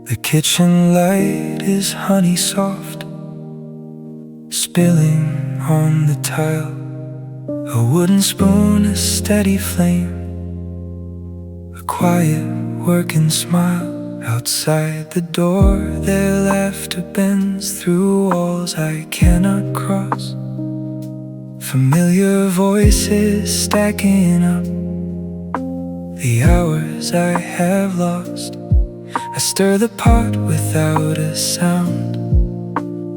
The kitchen light is honey soft, spilling on the tile. A wooden spoon, a steady flame, a quiet working smile. Outside the door, their laughter bends through walls I cannot cross. Familiar voices stacking up the hours I have lost. I stir the pot without a sound,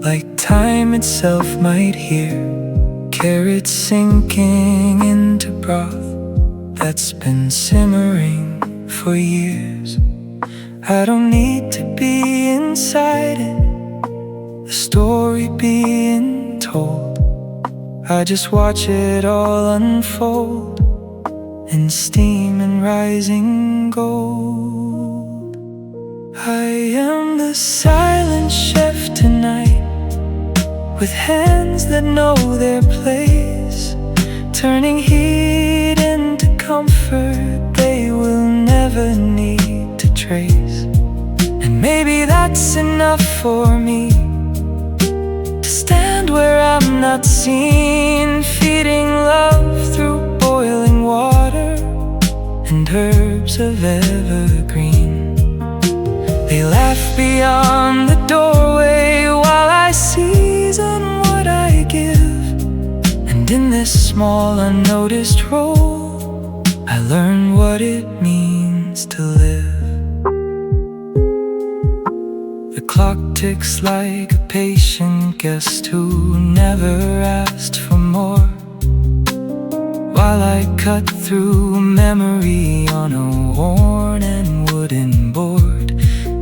like time itself might hear. Carrots sinking into broth that's been simmering for years. I don't need to be inside it, the story being told. I just watch it all unfold in steam and rising gold. I am the silent chef tonight, with hands that know their place, turning heat into comfort they will never need to trace. And maybe that's enough for me, to stand where I'm not seen, feeding love through boiling water and herbs of evergreen. They laugh beyond the doorway while I season what I give. And in this small unnoticed role, I learn what it means to live. The clock ticks like a patient guest who never asked for more, while I cut through memory on a worn and wooden board.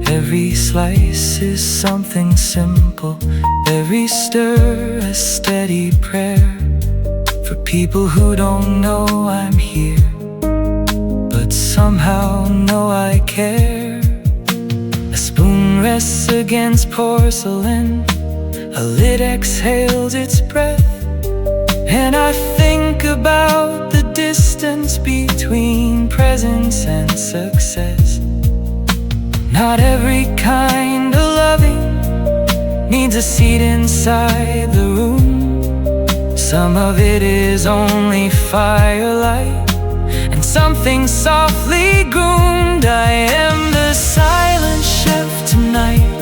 Every slice is something simple, every stir a steady prayer, for people who don't know I'm here, but somehow know I care. A spoon rests against porcelain, a lid exhales its breath, and I think about the distance between presence and success. Not every kind of loving needs a seat inside the room. Some of it is only firelight and something softly groomed. I am the silent chef tonight,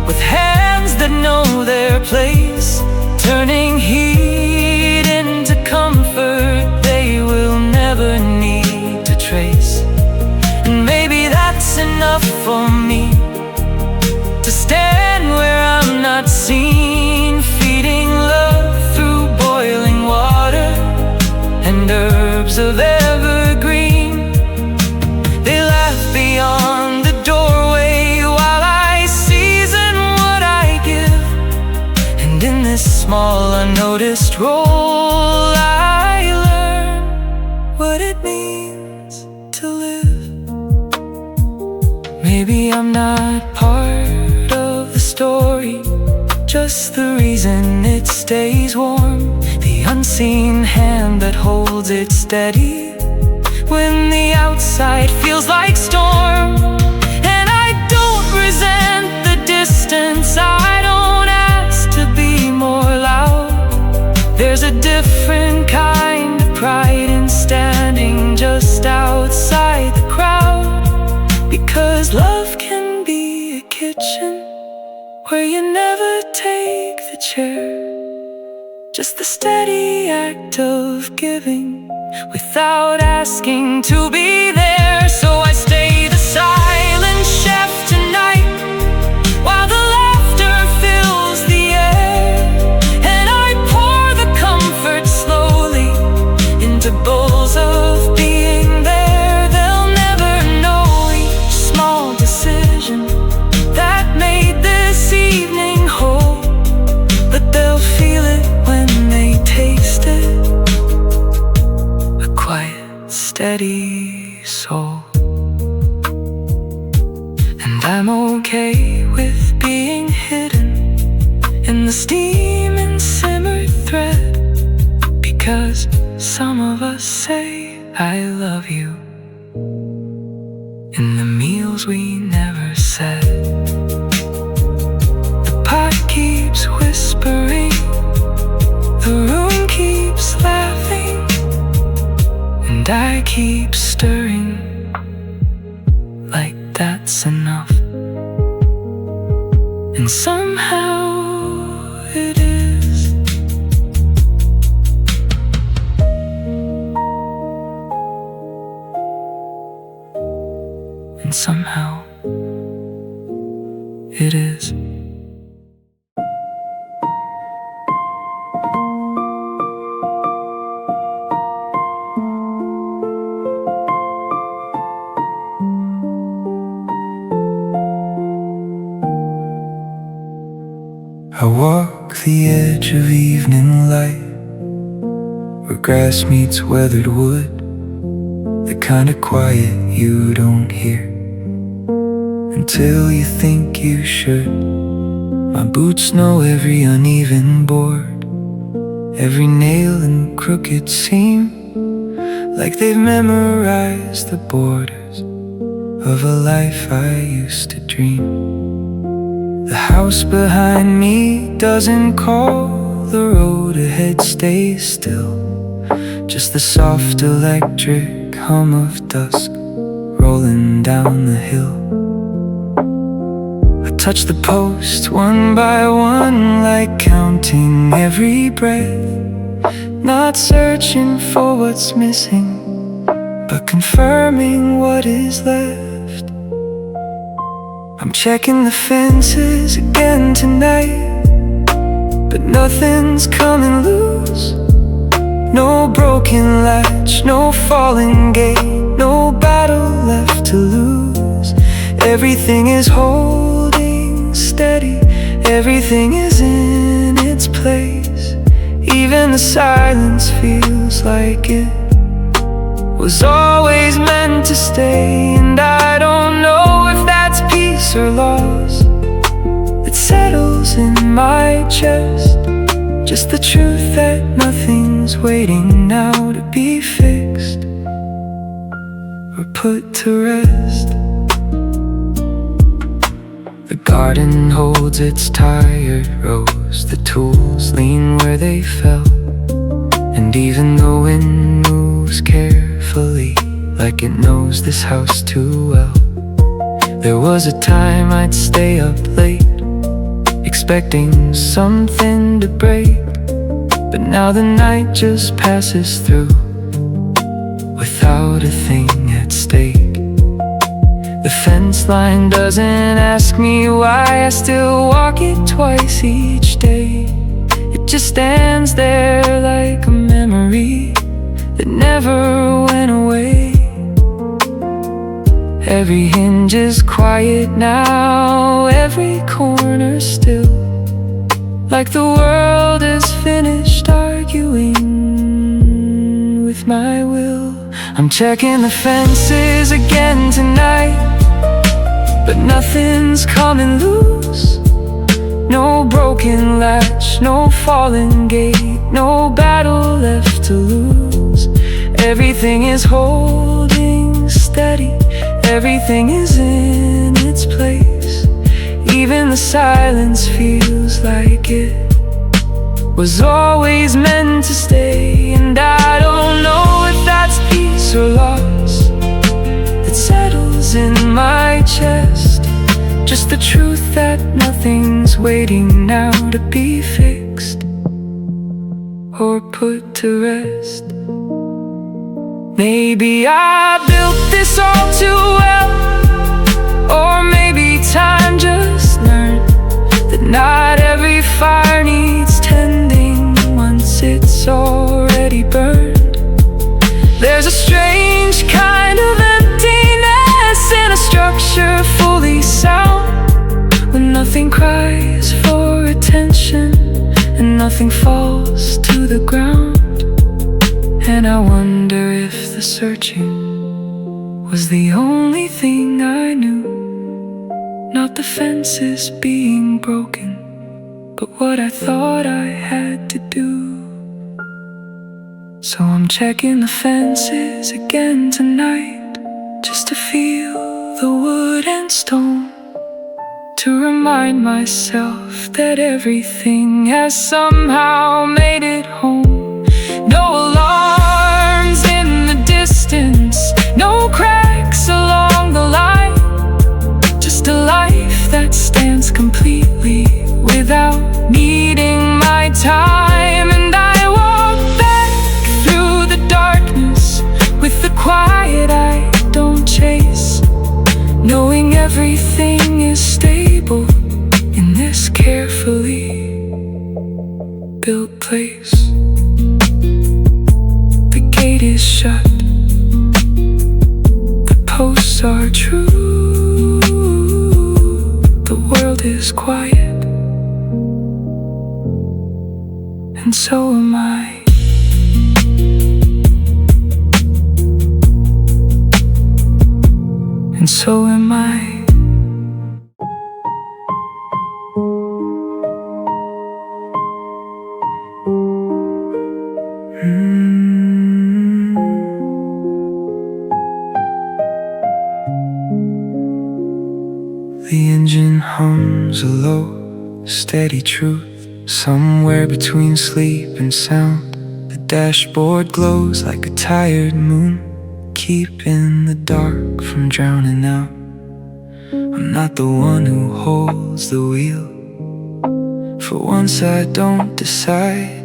with hands that know their place, turning heat into comfort they will never need to trace. And maybe that's enough for me, to stand where I'm not seen, feeding love through boiling water and herbs of evergreen. They laugh beyond the doorway while I season what I give. And in this small unnoticed role, I learn what it means to live. Maybe I'm not part of the story, just the reason it stays warm, the unseen hand that holds it steady when the outside feels like storm. And I don't resent the distance, I don't ask to be more loud. There's a different kind of pride in standing just outside the crowd, because love can be a kitchen where you never take the chair, just the steady act of giving without asking to be there. So I stay the silent chef tonight, while the laughter fills the air, and I pour the comfort slowly into bowls of being there. They'll never know each small decision that made this evening whole, but they'll feel it when they taste it, a quiet, steady soul. And I'm okay with being hidden in the steam and simmered thread, because some of us say I love you in the meals we never said. And I keep stirring like that's enough. And somehow it is. And somehow it is. I walk the edge of evening light, where grass meets weathered wood, the kind of quiet you don't hear until you think you should. My boots know every uneven board, every nail and crooked seam, like they've memorized the borders of a life I used to dream. The house behind me doesn't call, the road ahead stays still, just the soft electric hum of dusk rolling down the hill. I touch the post one by one, like counting every breath, not searching for what's missing, but confirming what is left. I'm checking the fences again tonight, but nothing's coming loose. No broken latch, no falling gate, no battle left to lose. Everything is holding steady, everything is in its place. Even the silence feels like it was always meant to stay. And I don't know if that's peace or loss that settles in my chest, just the truth that nothing's waiting now to be fixed or put to rest. The garden holds its tired rows, the tools lean where they fell, and even the wind moves carefully, like it knows this house too well. There was a time I'd stay up late, expecting something to break, but now the night just passes through without a thing at stake. The fence line doesn't ask me why I still walk it twice each day. It just stands there like a memory that never went away. Every hinge is quiet now, every corner still, like the world is finished arguing with my will. I'm checking the fences again tonight, but nothing's coming loose. No broken latch, no fallen gate, no battle left to lose. Everything is holding steady, everything is in its place. Even the silence feels like it was always meant to stay. And I don't know if that's peace or loss that settles in my chest, just the truth that nothing's waiting now to be fixed or put to rest. Maybe I built this all too well, or maybe time just learned that not every fire needs tending once it's already burned. There's a strange kind of emptiness in a structure fully sound, when nothing cries for attention and nothing falls to the ground. And I wonder if the searching was the only thing I knew, not the fences being broken, but what I thought I had to do. So I'm checking the fences again tonight, just to feel the wood and stone, to remind myself that everything has somehow made it home. No alarms in the distance, that stands completely without needing my time. And I walk back through the darkness with the quiet I don't chase, knowing everything is stable in this carefully built place. The gate is shut, the posts are true, the world is quiet, and so am I. And so am I. The engine hums a low, steady truth, somewhere between sleep and sound. The dashboard glows like a tired moon, keeping the dark from drowning out. I'm not the one who holds the wheel. For once I don't decide,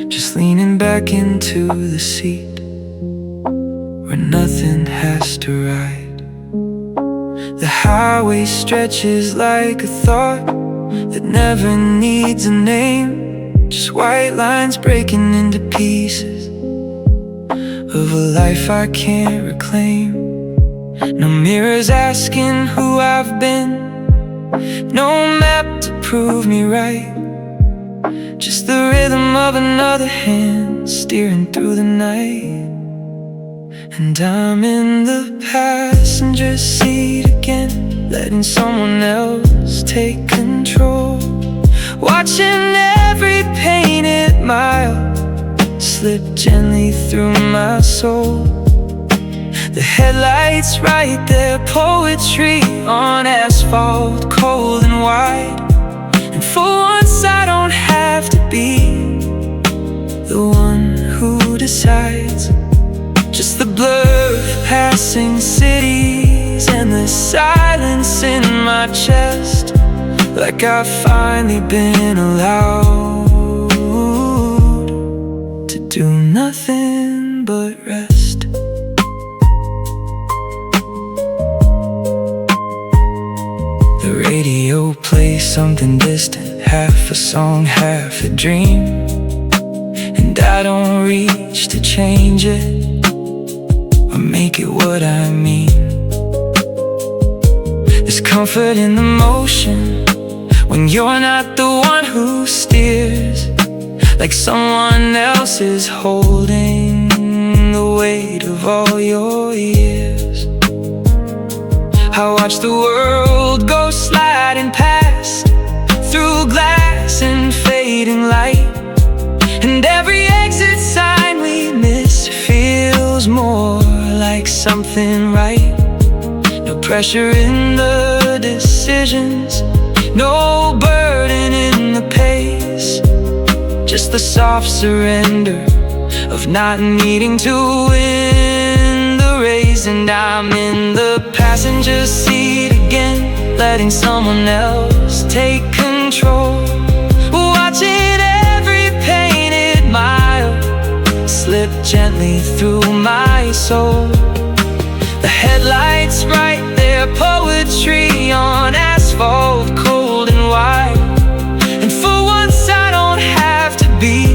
just leaning back into the seat where nothing has to ride. The highway stretches like a thought that never needs a name, just white lines breaking into pieces of a life I can't reclaim. No mirrors asking who I've been, no map to prove me right, just the rhythm of another hand steering through the night. And I'm in the passenger seat again, letting someone else take control, watching every painted mile slip gently through my soul. The headlights write their poetry on asphalt, cold and wide. And for once I don't have to be the one who decides, just the blur of passing cities and the silence in my chest, like I've finally been allowed to do nothing but rest. The radio plays something distant, half a song, half a dream, and I don't reach to change it or make it what I mean. There's comfort in the motion when you're not the one who steers, like someone else is holding the weight of all your years. I watch the world go sliding past through glass and fading light, and every exit sign we miss feels more like something right. No pressure in the decisions, no burden in the pace, just the soft surrender of not needing to win the race. And I'm in the passenger seat again, letting someone else take control, watching every painted mile slip gently through my soul. The headlights write their poetry on asphalt, cold and wide. And for once I don't have to be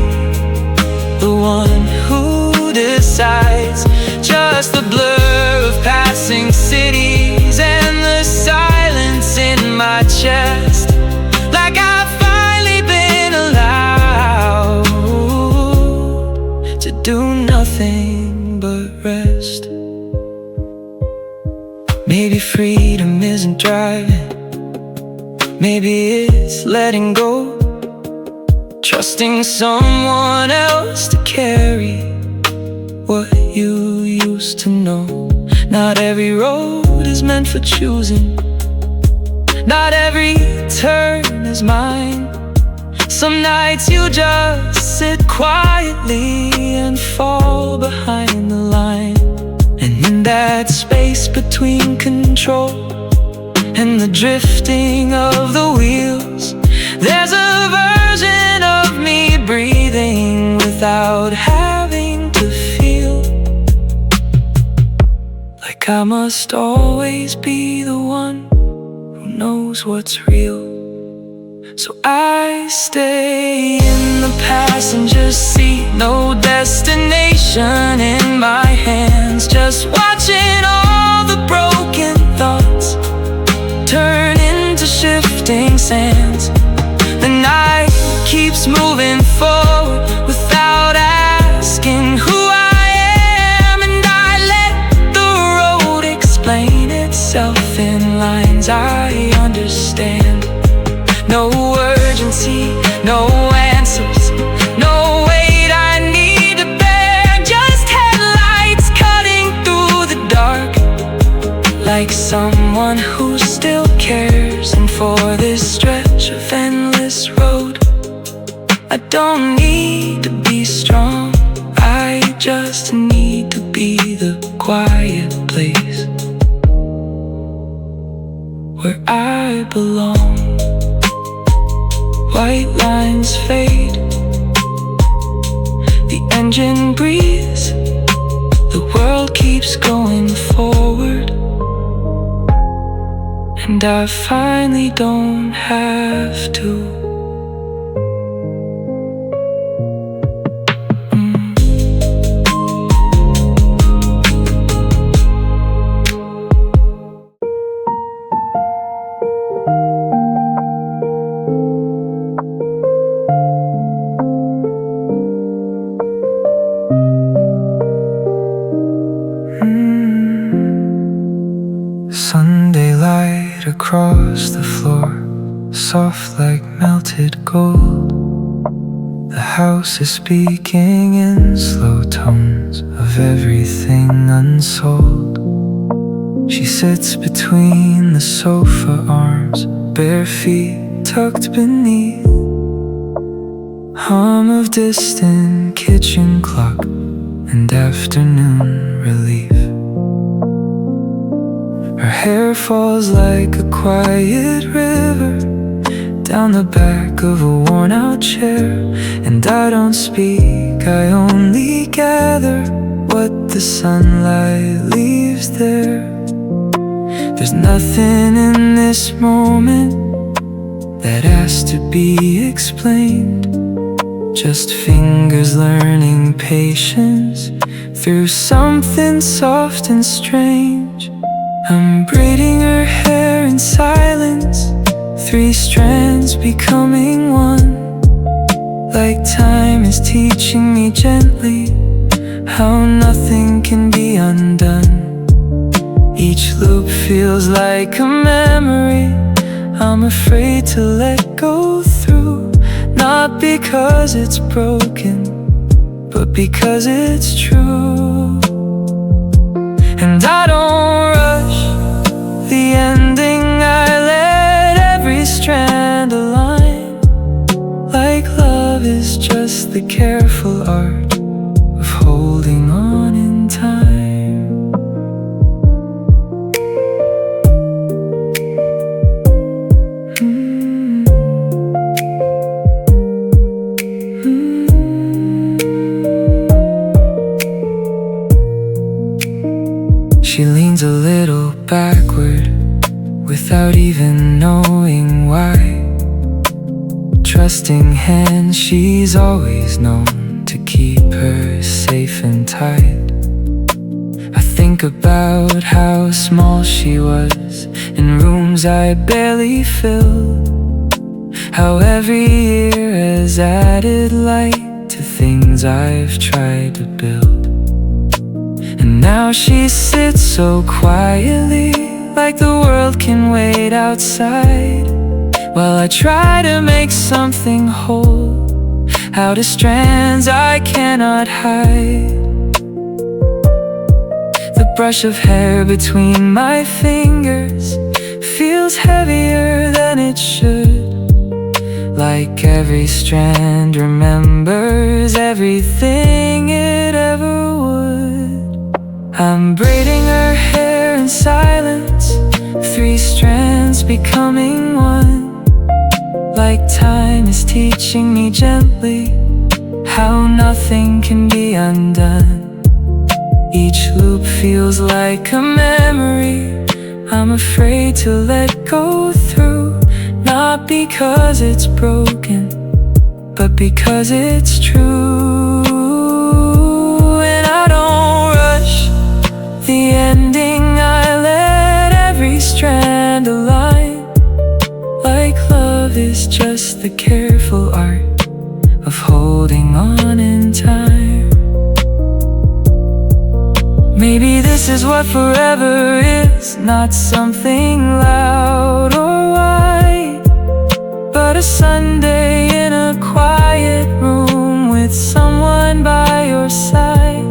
the one who decides, just the blur of passing cities and the silence in my chest, like I've finally been allowed to do nothing but rest. Maybe freedom isn't driving, maybe it's letting go, trusting someone else to carry what you used to know. Not every road is meant for choosing, not every turn is mine. Some nights you just sit quietly and fall behind the line. And in that space between control and the drifting of the wheels. There's a version of me breathing without having to feel like I must always be the one who knows what's real. So I stay in the passenger seat, no destination in my hands, just watching all the broken thoughts turn into shifting sands. The night keeps moving forward without asking who I am, and I let the road explain itself in lines I understand. No urgency, no answers, no weight I need to bear, just headlights cutting through the dark, like someone who still cares. And for this stretch of endless road, I don't need to be strong, I just need to be the quiet place where I belong. White lines fade, the engine breathes, the world keeps going forward, and I finally don't have to. Sunday light across the floor, soft like melted gold. The house is speaking in slow tones of everything unsold. She sits between the sofa arms, bare feet tucked beneath. Hum of distant kitchen clock and afternoon relief. Her hair falls like a quiet river down the back of a worn-out chair, and I don't speak, I only gather what the sunlight leaves there. There's nothing in this moment that has to be explained, just fingers learning patience through something soft and strange. I'm braiding her hair in silence, 3 strands becoming one, like time is teaching me gently how nothing can be undone. Each loop feels like a memory I'm afraid to let go through, not because it's broken, but because it's true. And I don't rush the ending, I let every strand align, like love is just the careful art of holding on in time. She leans a little backward without even knowing why. Trusting hands she's always known to keep her safe and tight. I think about how small she was in rooms I barely filled, how every year has added light to things I've tried to build. And now she sits so quietly, like the world can wait outside, while I try to make something whole out of strands I cannot hide. The brush of hair between my fingers feels heavier than it should, like every strand remembers everything it ever would. I'm braiding her hair in silence, Three strands becoming one, like time is teaching me gently how nothing can be undone. Each loop feels like a memory I'm afraid to let go through, not because it's broken, but because it's true. And I don't rush the ending, I let every strand align, like love is just the careful art of holding on in time. Maybe this is what forever is, not something loud or wide, but a Sunday in a quiet room with someone by your side.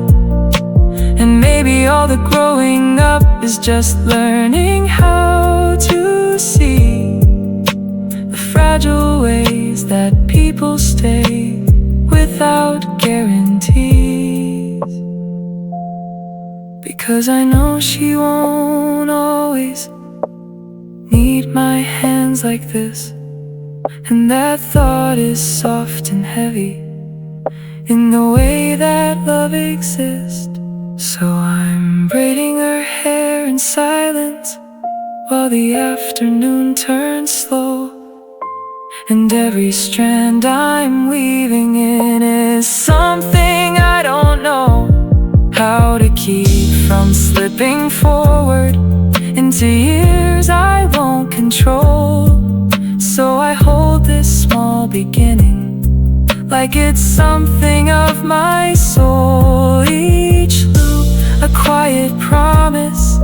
And maybe all the growing up is just learning how to see the fragile ways that people stay without guarantees. Because I know she won't always need my hands like this, and that thought is soft and heavy in the way that love exists. So I'm braiding her hair in silence while the afternoon turns slow, and every strand I'm weaving in is something I don't know how to keep from slipping forward into years I won't control. So I hold this small beginning like it's something of my soul. Each loop a quiet promise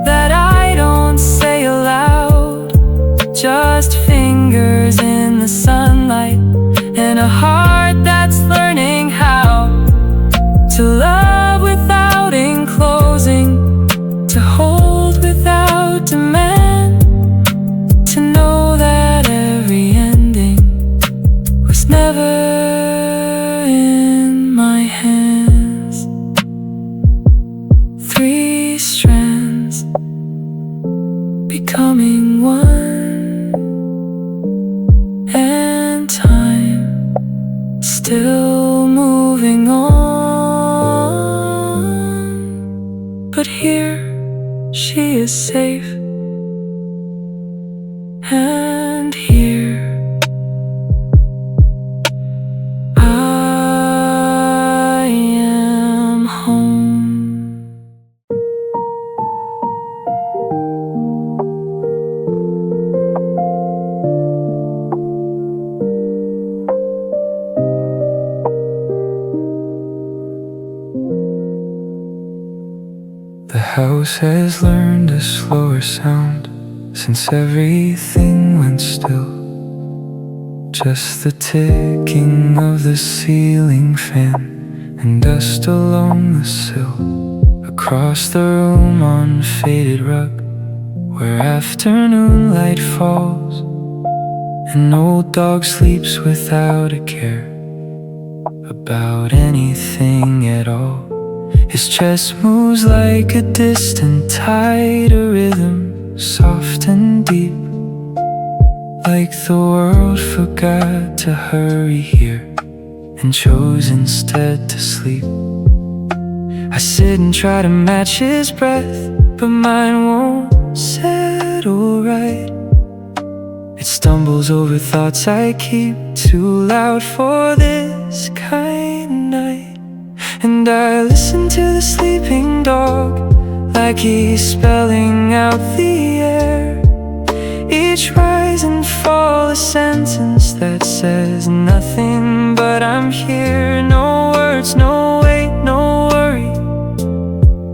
that I don't say aloud, just fingers in the sunlight and a heart that's learning how to love without enclosing, to hold without demand, to know that every ending was never in my hands. Three strands becoming one, and time still moving on. But here she is safe, and here I am home. The house has learned a slower sound since everything went still. Just the ticking of the ceiling fan and dust along the sill. Across the room on faded rug where afternoon light falls, an old dog sleeps without a care about anything at all. His chest moves like a distant tide, a rhythm soft and deep, like the world forgot to hurry here and chose instead to sleep. I sit and try to match his breath, but mine won't settle right. It stumbles over thoughts I keep too loud for this kind of night. And I listen to the sleeping dog like he's spelling out the air. Each rise and fall a sentence that says nothing but I'm here. No words, no wait, no worry,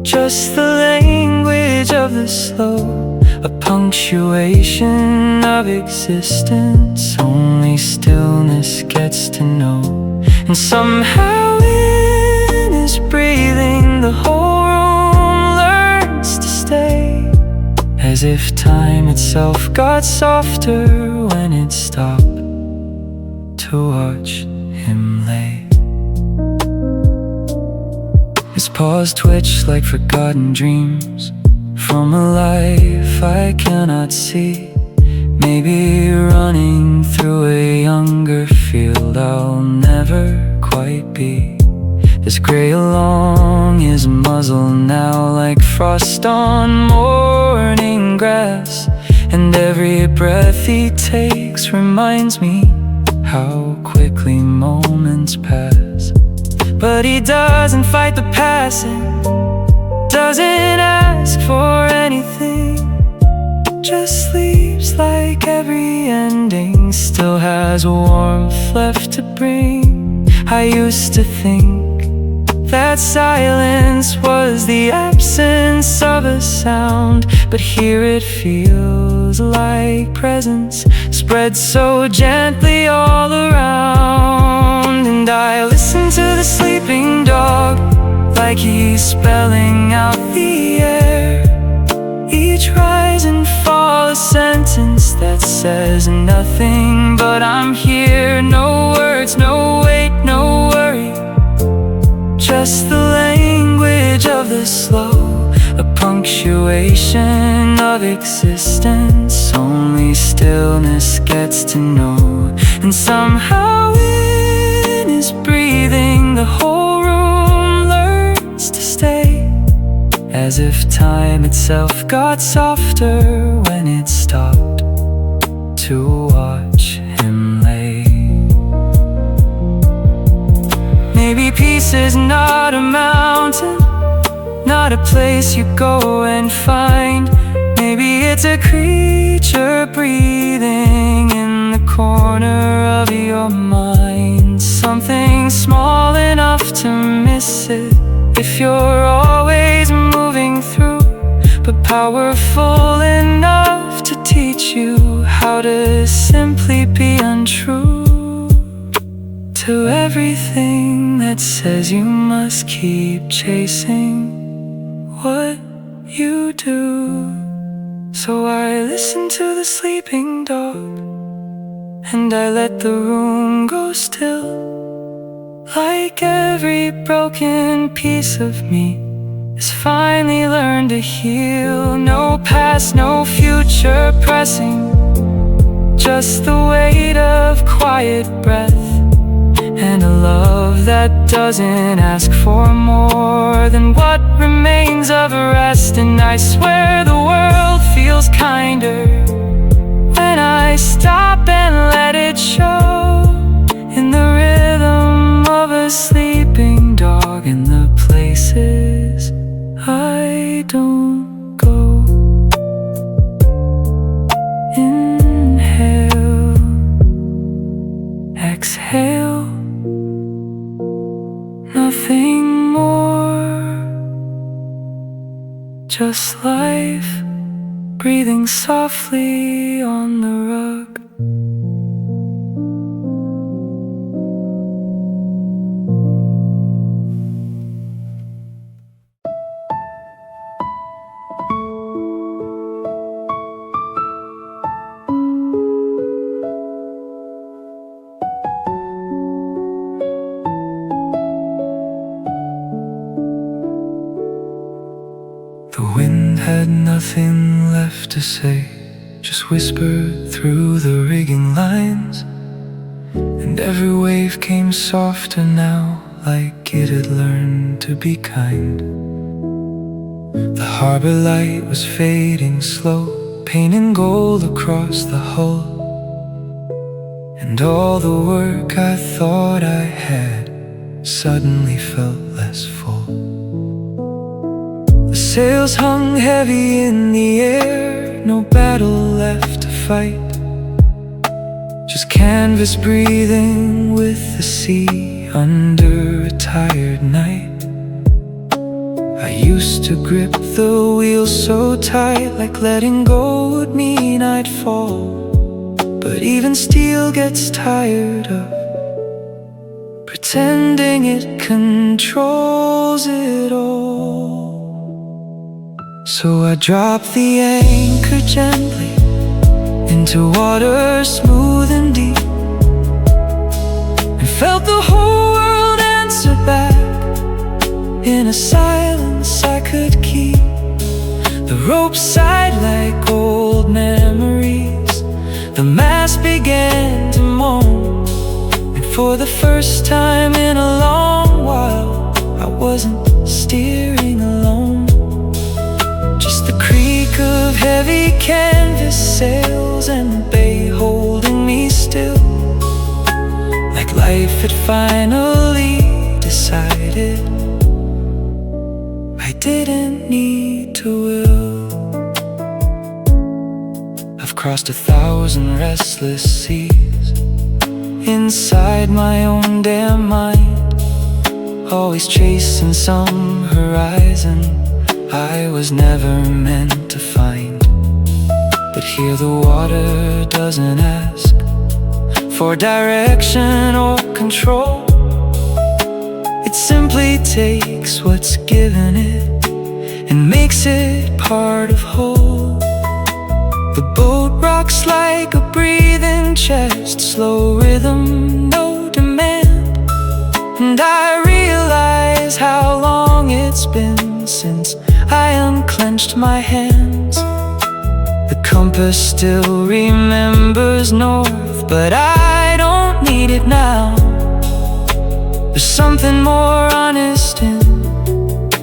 just the language of the slow, a punctuation of existence only stillness gets to know. And somehow in his breathing the whole room learns to stay, as if time itself got softer when it stopped to watch him lay. His paws twitch like forgotten dreams from a life I cannot see. Maybe running through a younger field I'll never quite be. There's gray along his muzzle now, like frost on morning grass. And every breath he takes reminds me how quickly moments pass. But he doesn't fight the passing, doesn't ask for anything, just sleeps like every ending still has warmth left to bring. I used to think that silence was the absence of a sound, but here it feels like presence spread so gently all around. And I listen to the sleeping dog like he's spelling out the air. Each rise and fall a sentence that says nothing but I'm here. No words, no weight, no worry, just the language of the slow, a punctuation of existence only stillness gets to know. And somehow in his breathing the whole room learns to stay, as if time itself got softer when it stopped to watch him lay. Maybe peace is not a mountain, not a place you go and find. Maybe it's a creature breathing in the corner of your mind. Something small enough to miss it if you're always moving through, but powerful enough to teach you how to simply be untrue to everything that says you must keep chasing what you do. So I listen to the sleeping dog, and I let the room go still, like every broken piece of me has finally learned to heal. No past, no future pressing, just the weight of quiet breath, and a love that doesn't ask for more than what remains of a rest. And I swear the world feels kinder when I stop and let it show, in the rhythm of a sleeping dog, in the places I don't go. Inhale, exhale, nothing more, just life breathing softly on the rug. The wind had nothing left to say, just whispered through the rigging lines. And every wave came softer now, like it had learned to be kind. The harbor light was fading slow, painting gold across the hull. And all the work I thought I had suddenly felt less full. The sails hung heavy in the air, no battle left to fight, just canvas breathing with the sea under a tired night. I used to grip the wheel so tight, like letting go would mean I'd fall. But even steel gets tired of pretending it controls it all. So I dropped the anchor gently into water smooth and deep, and felt the whole world answer back in a silence I could keep. The rope sighed like old memories. The mast began to moan, and for the first time in a long while, I wasn't steering alone. Just the creak of heavy canvas sails and the bay holding me still, like life had finally decided I didn't need to will. I've crossed 1,000 restless seas inside my own damn mind, always chasing some horizon I was never meant to find. But here the water doesn't ask for direction or control. It simply takes what's given it and makes it part of whole. The boat rocks like a breathing chest, slow rhythm, no demand. And I realize how long it's been since I unclenched my hands. The compass still remembers north, but I don't need it now. There's something more honest in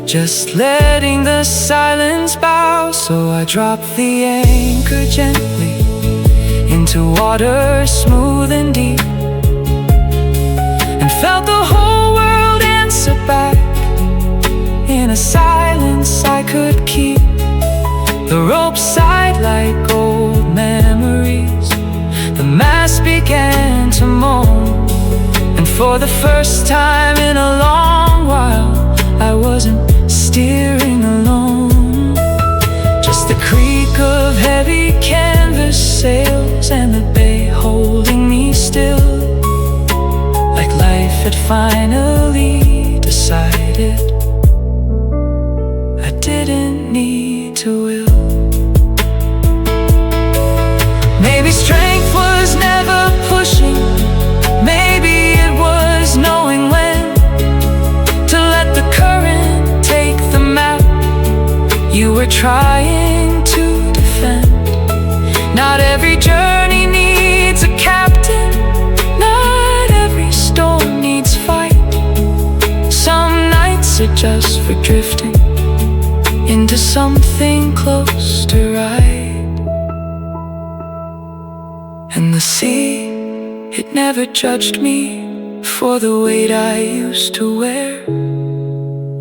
just letting the silence bow. So I dropped the anchor gently into water smooth and deep, and felt the whole world answer back in a silence I could keep. The rope sighed like old memories. The mast began to moan, and for the first time in a long while, I wasn't steering alone. Just the creak of heavy canvas sails and the bay holding me still, like life had finally decided I didn't need to will. Maybe strength was never pushing, maybe it was knowing when to let the current take the map you were trying to defend. Not every journey needs a captain, not every storm needs fight. Some nights are just for drifting into something close to right. And the sea, it never judged me for the weight I used to wear.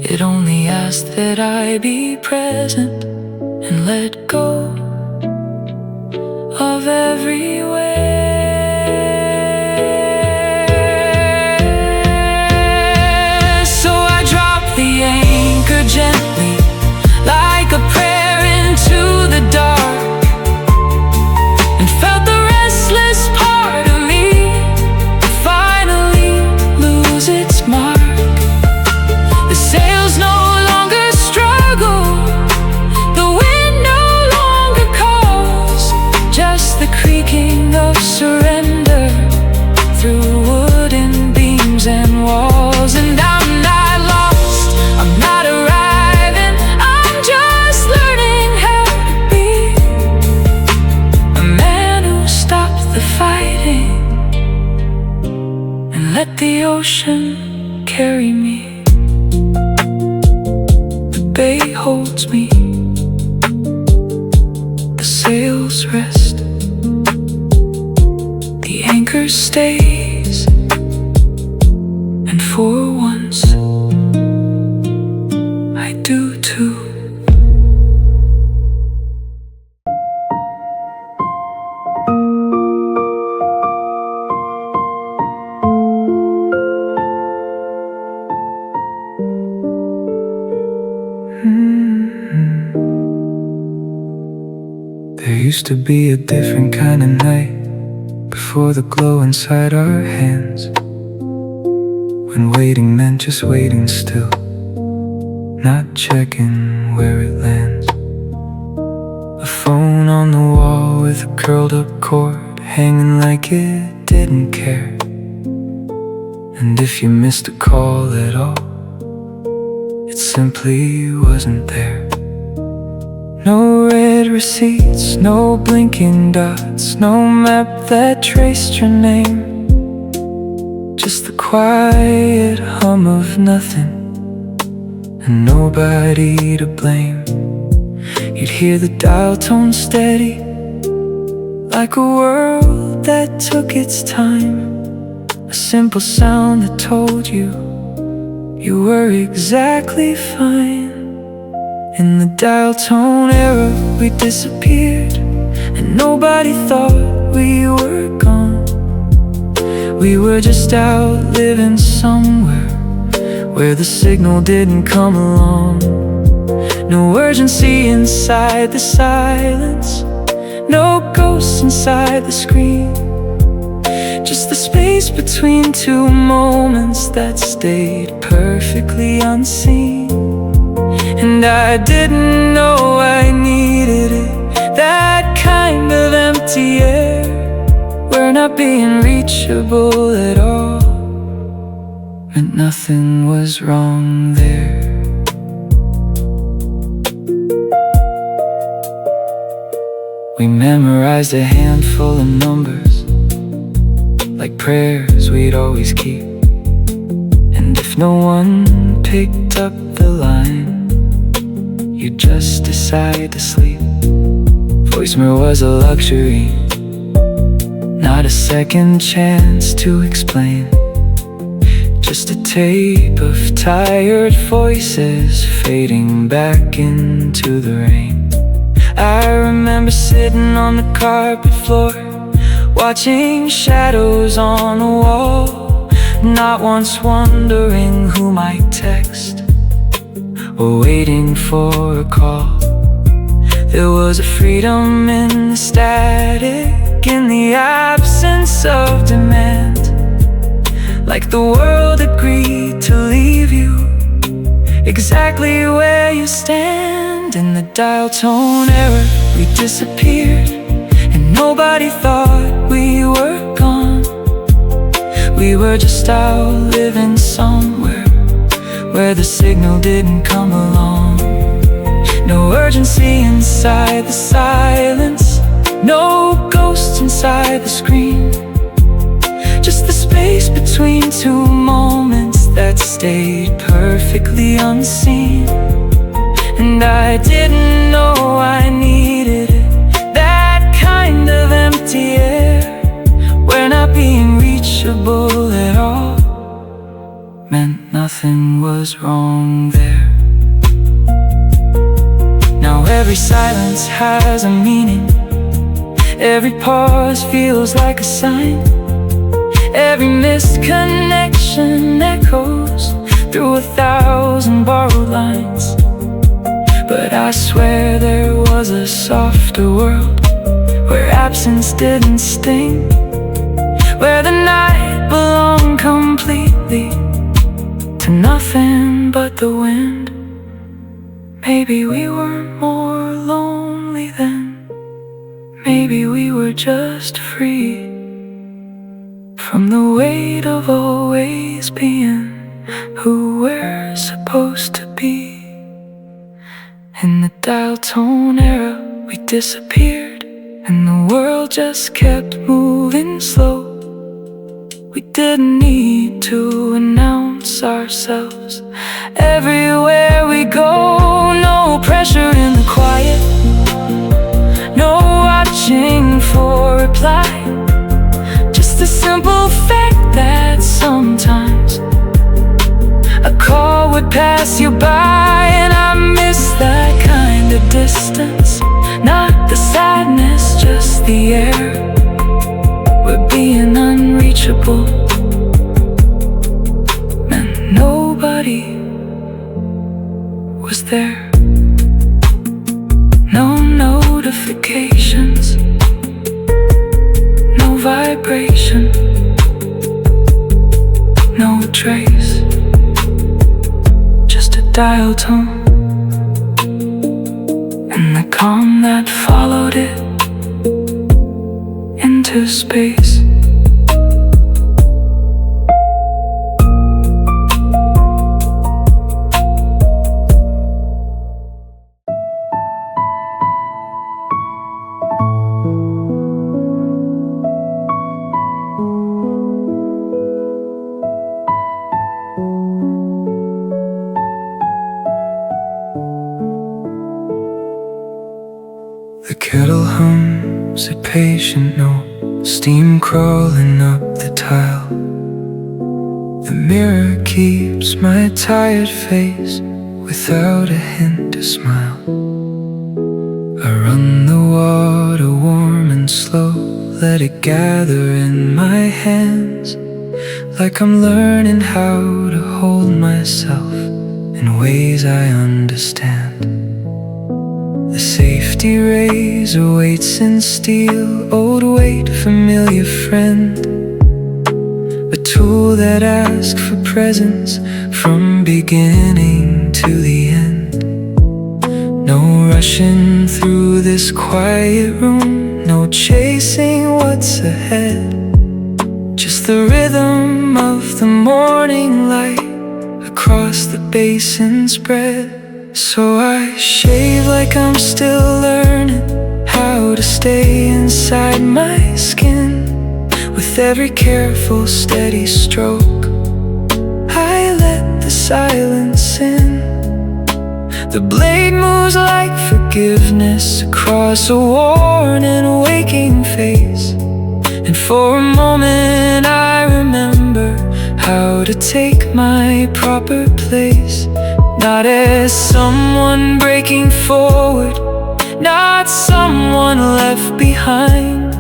It only asked that I be present and let go of everywhere. So I dropped the anchor gently like a prayer into the dark, and felt the restless part of me finally lose its mark. The sails no longer struggle, the wind no longer calls, just the creaking of surrender through wooden beams and walls. And I'm not lost, I'm not arriving, I'm just learning how to be a man who stopped the fighting and let the ocean carry me. The bay holds me, the sails rest, the anchor stays, and for once I do too. There used to be a different kind of night before the glow inside our hands, when waiting meant just waiting still, not checking where it lands. A phone on the wall with a curled up cord hanging like it didn't care. And if you missed a call at all, it simply wasn't there. No red receipts, no blinking dots, no map that traced your name. Just the quiet hum of nothing, and nobody to blame. You'd hear the dial tone steady, like a world that took its time. A simple sound that told you you were exactly fine. In the dial tone era we disappeared, and nobody thought we were gone. We were just out living somewhere where the signal didn't come along. No urgency inside the silence, no ghosts inside the screen. Just the space between two moments that stayed perfectly unseen. And I didn't know I needed it, that kind of empty air, where not being reachable at all meant nothing was wrong there. We memorized a handful of numbers, like prayers we'd always keep. And if no one picked up the line, you'd just decide to sleep. Voicemail was a luxury, not a second chance to explain. Just a tape of tired voices fading back into the rain. I remember sitting on the carpet floor, watching shadows on the wall, not once wondering who might text or waiting for a call. There was a freedom in the static, in the absence of demand, like the world agreed to leave you exactly where you stand. In the dial tone era we disappeared, and nobody thought we were gone. We were just out living somewhere where the signal didn't come along. No urgency inside the silence, no ghosts inside the screen. Just the space between two moments that stayed perfectly unseen. And I didn't know I needed it, that kind of empty air, where not being reachable at all meant nothing was wrong there. Now every silence has a meaning, every pause feels like a sign. Every missed connection echoes through 1,000 borrowed lines. But I swear there was a softer world, where absence didn't sting, where the night belonged completely to nothing but the wind. Maybe we weren't more lonely then, maybe we were just free from the weight of always being who we're supposed to be. In the dial tone era we disappeared, and the world just kept moving slow. We didn't need to announce ourselves everywhere we go. No pressure in the quiet, no watching for reply. Just the simple fact that sometimes a call would pass you by. And I miss that kind of distance, not the sadness, just the air, where being unreachable meant nobody was there. No notifications, no vibration, no trace, just a dial tone and the calm that followed it into space. it patient, no steam crawling up the tile. The mirror keeps my tired face without a hint of smile. I run the water warm and slow, let it gather in my hands, like I'm learning how to hold myself in ways I understand. The safety razor waits in steel, old weight, familiar friend, a tool that asks for presence from beginning to the end. No rushing through this quiet room, no chasing what's ahead, just the rhythm of the morning light across the basin spread. So I shave like I'm still learning how to stay inside my skin. With every careful, steady stroke, I let the silence in. The blade moves like forgiveness across a worn and waking face. And for a moment I remember how to take my proper place. Not as someone breaking forward, not someone left behind,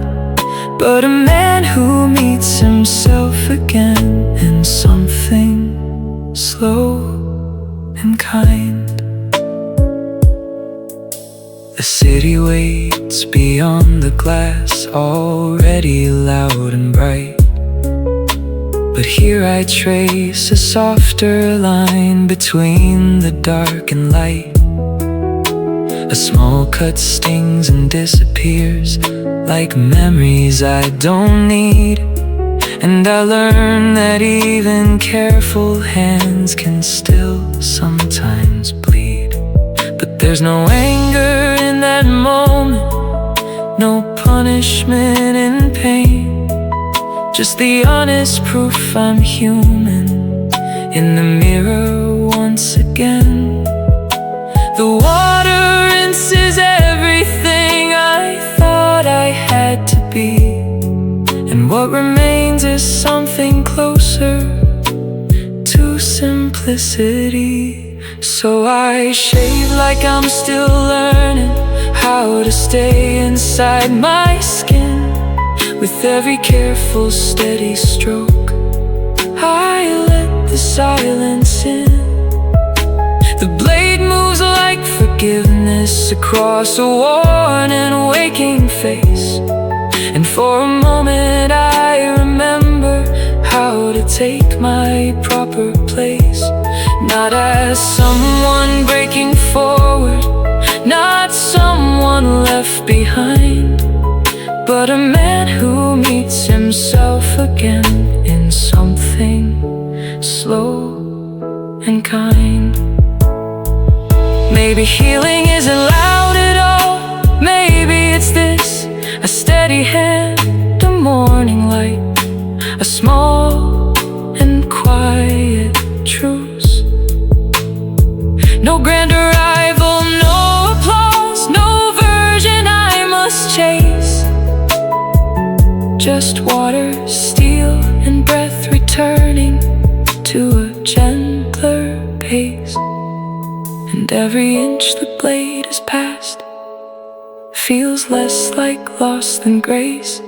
but a man who meets himself again in something slow and kind. The city waits beyond the glass, already loud and bright. But here I trace a softer line between the dark and light. A small cut stings and disappears, like memories I don't need. And I learn that even careful hands can still sometimes bleed. But there's no anger in that moment, no punishment in pain, just the honest proof I'm human in the mirror once again. The water rinses everything I thought I had to be, and what remains is something closer to simplicity. So I shave like I'm still learning how to stay inside my skin. With every careful, steady stroke, I let the silence in. The blade moves like forgiveness across a worn and waking face. And for a moment I remember how to take my proper place. Not as someone breaking forward, not someone left behind, but a man who meets himself again in something slow and kind. Maybe healing isn't loud at all, maybe it's this: a steady hand, a morning light, a small and quiet truce. No grand arrival, no applause, no version I must chase, just water, steel, and breath returning to a gentler pace. And every inch the blade has passed feels less like loss than grace,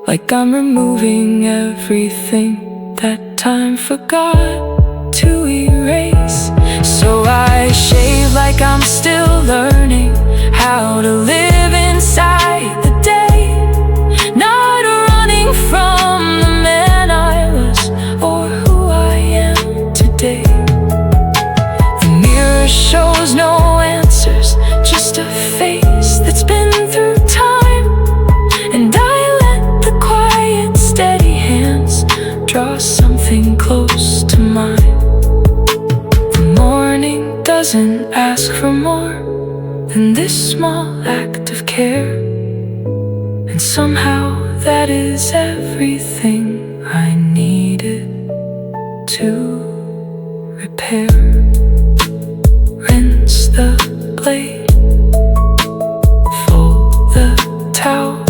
like I'm removing everything that time forgot to erase. So I shave like I'm still learning how to live inside the day, not running from the man I was or who I am today. The mirror shows no answers, just a face that's been through time. And I let the quiet, steady hands draw something close to mine. The morning doesn't ask for more than this small act of care, and somehow that is everything I needed to repair. Rinse the blade, fold the towel,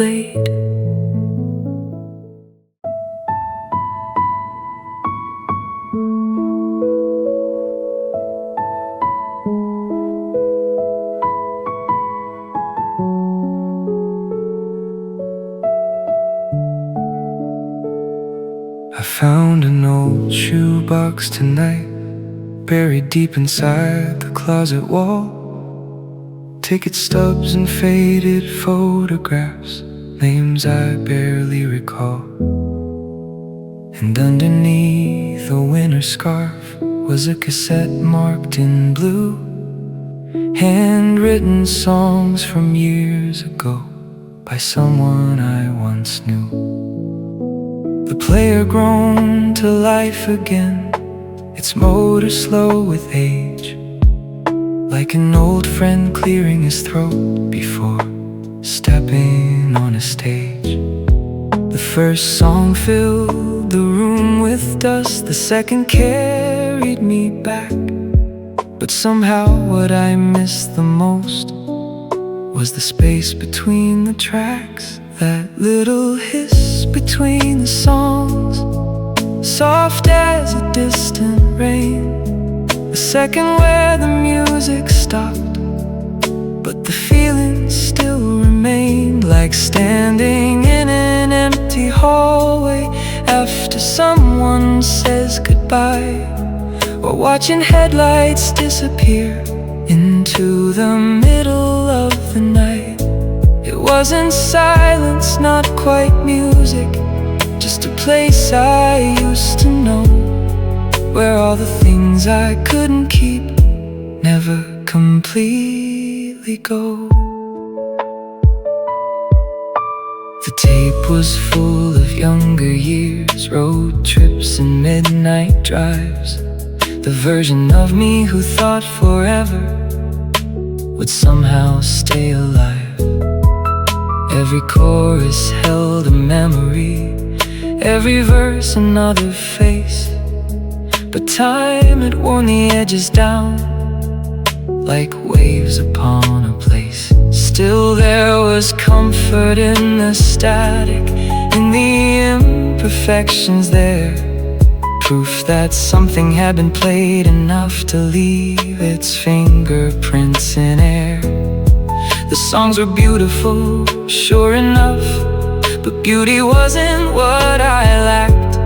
played. I found an old shoebox tonight, buried deep inside the closet wall. Ticket stubs and faded photographs, names I barely recall. And underneath a winter scarf was a cassette marked in blue, handwritten songs from years ago by someone I once knew. The player grown to life again, its motor slow with age, like an old friend clearing his throat before stepping on a stage. The first song filled the room with dust, the second carried me back. But somehow what I missed the most was the space between the tracks, that little hiss between the songs, soft as a distant rain. A second where the music stopped, but the feeling still remained, like standing in an empty hallway after someone says goodbye, or watching headlights disappear into the middle of the night. It wasn't silence, not quite music, just a place I used to know, where all the things I couldn't keep never completely go. The tape was full of younger years, road trips and midnight drives, the version of me who thought forever would somehow stay alive. Every chorus held a memory, every verse another face, but time had worn the edges down like waves upon a place. Still there was comfort in the static, in the imperfections there, proof that something had been played enough to leave its fingerprints in air. The songs were beautiful, sure enough, but beauty wasn't what I lacked.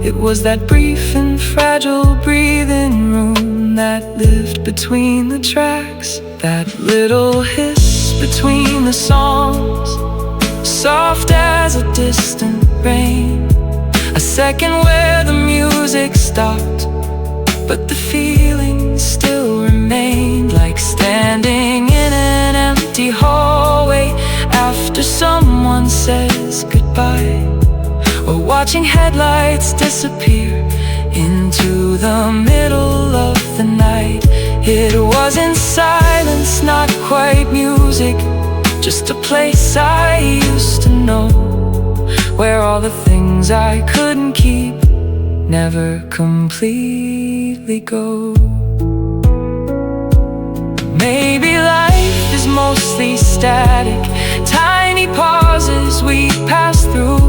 It was that brief and fragile breathing room that lived between the tracks, that little hiss between the songs, soft as a distant rain. A second where the music stopped, but the feeling still remained, like standing in an empty hallway after someone says goodbye, or watching headlights disappear into the middle of the night. It wasn't silence, not quite music, just a place I used to know, where all the things I couldn't keep never completely go. Maybe life is mostly static, tiny pauses we pass through,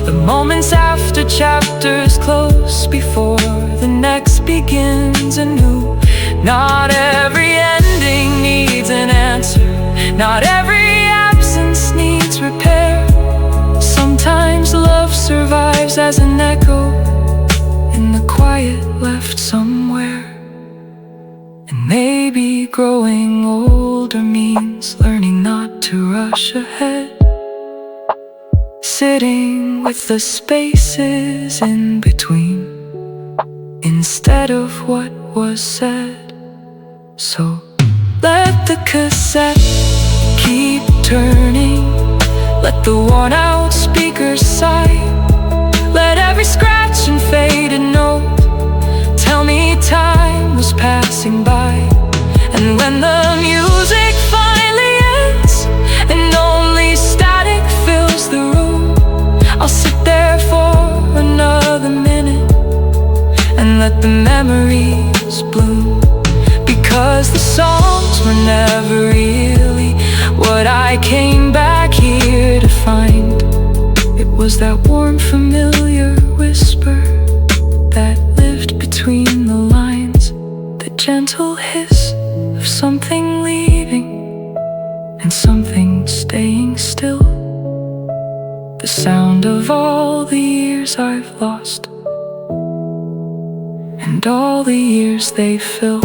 the moments after chapters close before the next begins anew. Not every ending needs an answer, not every absence needs repair. Sometimes love survives as an echo in the quiet left somewhere. And maybe growing older means learning not to rush ahead, sitting with the spaces in between instead of what was said. So let the cassette keep turning, let the worn out speakers sigh, let every scratch and faded note tell me time was passing by. And when the music finally ends and only static fills the room, I'll sit there for another minute and let the memories bloom. Because the songs were never really what I came back here Was that warm, familiar whisper that lived between the lines, the gentle hiss of something leaving and something staying still, the sound of all the years I've lost and all the years they fill.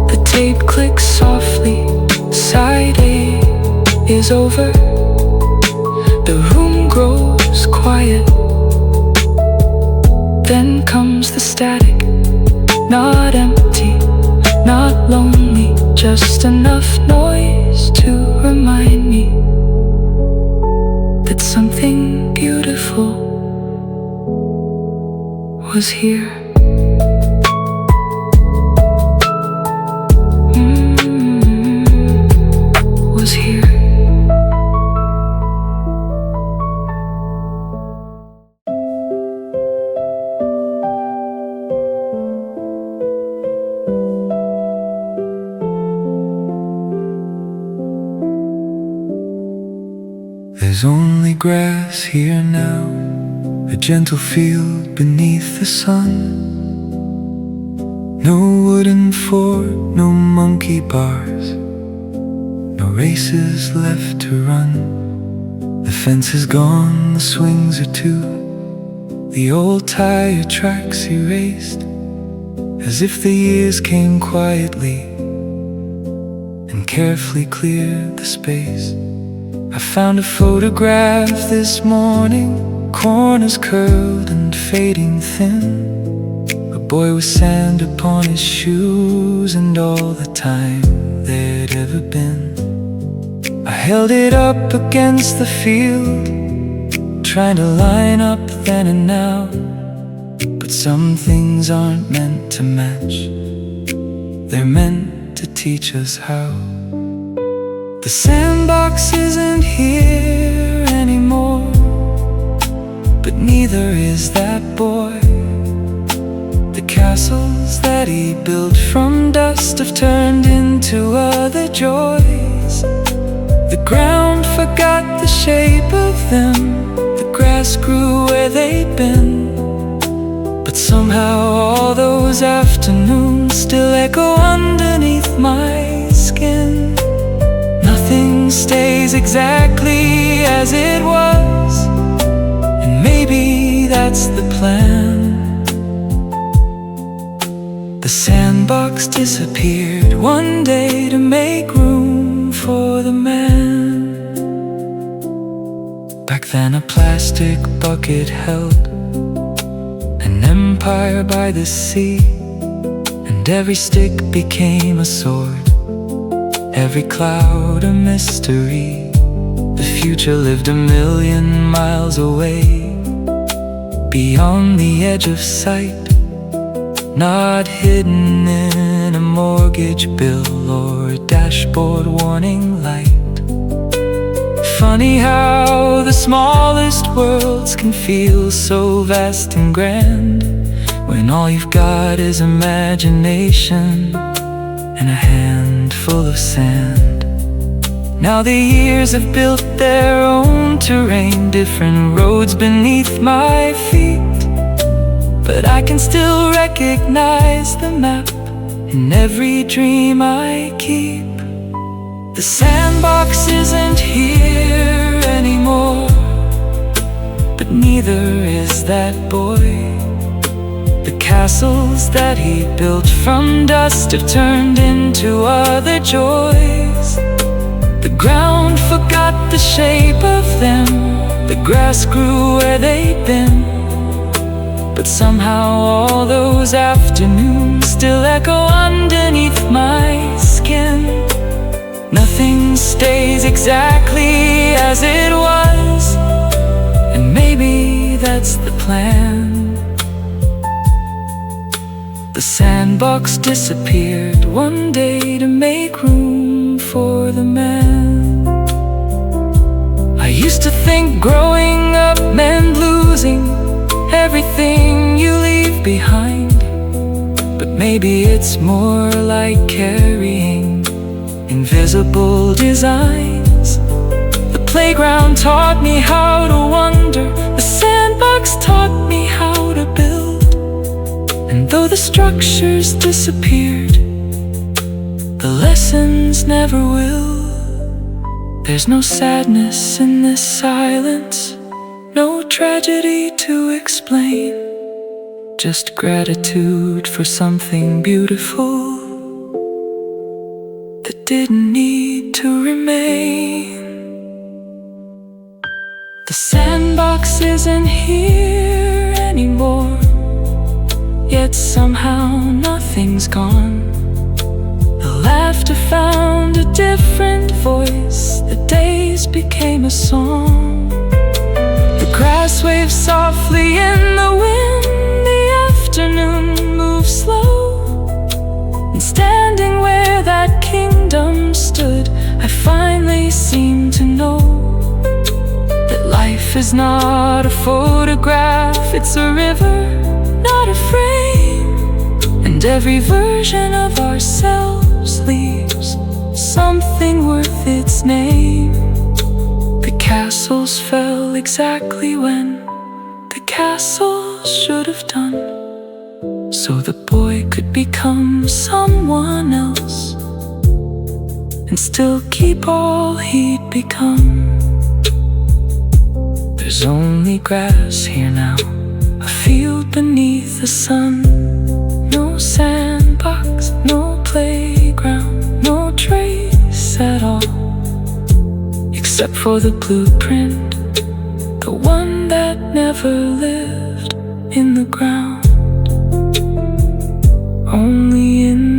The tape clicks softly, side A is over. The room grows quiet. Then comes the static, not empty, not lonely, just enough noise to remind me that something beautiful was here. Was here. There's only grass here now, a gentle field beneath the sun. No wooden fort, no monkey bars, no races left to run. The fence is gone, the swings are too, the old tire tracks erased, as if the years came quietly and carefully cleared the space. I found a photograph this morning, corners curled and fading thin. A boy with sand upon his shoes and all the time there'd ever been. I held it up against the field, trying to line up then and now. But some things aren't meant to match, they're meant to teach us how. The sandbox isn't here anymore, but neither is that boy. The castles that he built from dust have turned into other joys. The ground forgot the shape of them, the grass grew where they'd been. But somehow all those afternoons still echo underneath my skin. Nothing stays exactly as it was, and maybe that's the plan. The sandbox disappeared one day to make room for the man. Back then a plastic bucket held an empire by the sea, and every stick became a sword, every cloud a mystery. The future lived a million miles away, beyond the edge of sight, not hidden in a mortgage bill or a dashboard warning light. Funny how the smallest worlds can feel so vast and grand, when all you've got is imagination and a handful of sand. Now the years have built their own terrain, different roads beneath my feet, but I can still recognize the map in every dream I keep. The sandbox isn't here anymore, but neither is that boy. The castles that he built from dust have turned into other joys. The ground forgot the shape of them, the grass grew where they'd been. But somehow all those afternoons still echo underneath my skin. Nothing stays exactly as it was, and maybe that's the plan. The sandbox disappeared one day to make room for the man. I used to think growing up meant losing everything you leave behind, but maybe it's more like carrying invisible designs, the playground taught me how to wonder. The sandbox taught me how to build. And though the structures disappeared, the lessons never will. There's no sadness in this silence, no tragedy to explain, just gratitude for something beautiful that didn't need to remain. The sandbox isn't here anymore, yet somehow nothing's gone. The laughter found a different voice, the days became a song. The grass waves softly in the wind, the afternoon moves slow. And standing where that kingdom stood, I finally seem to know that life is not a photograph, it's a river, not a frame. And every version of ourselves leaves something worth its name. The castles fell exactly when the castles should have done, so the boy could become someone else and still keep all he'd become. There's only grass here now, a field beneath the sun. No sandbox, no playground, no trace at all, except for the blueprint, the one that never lived in the ground, only in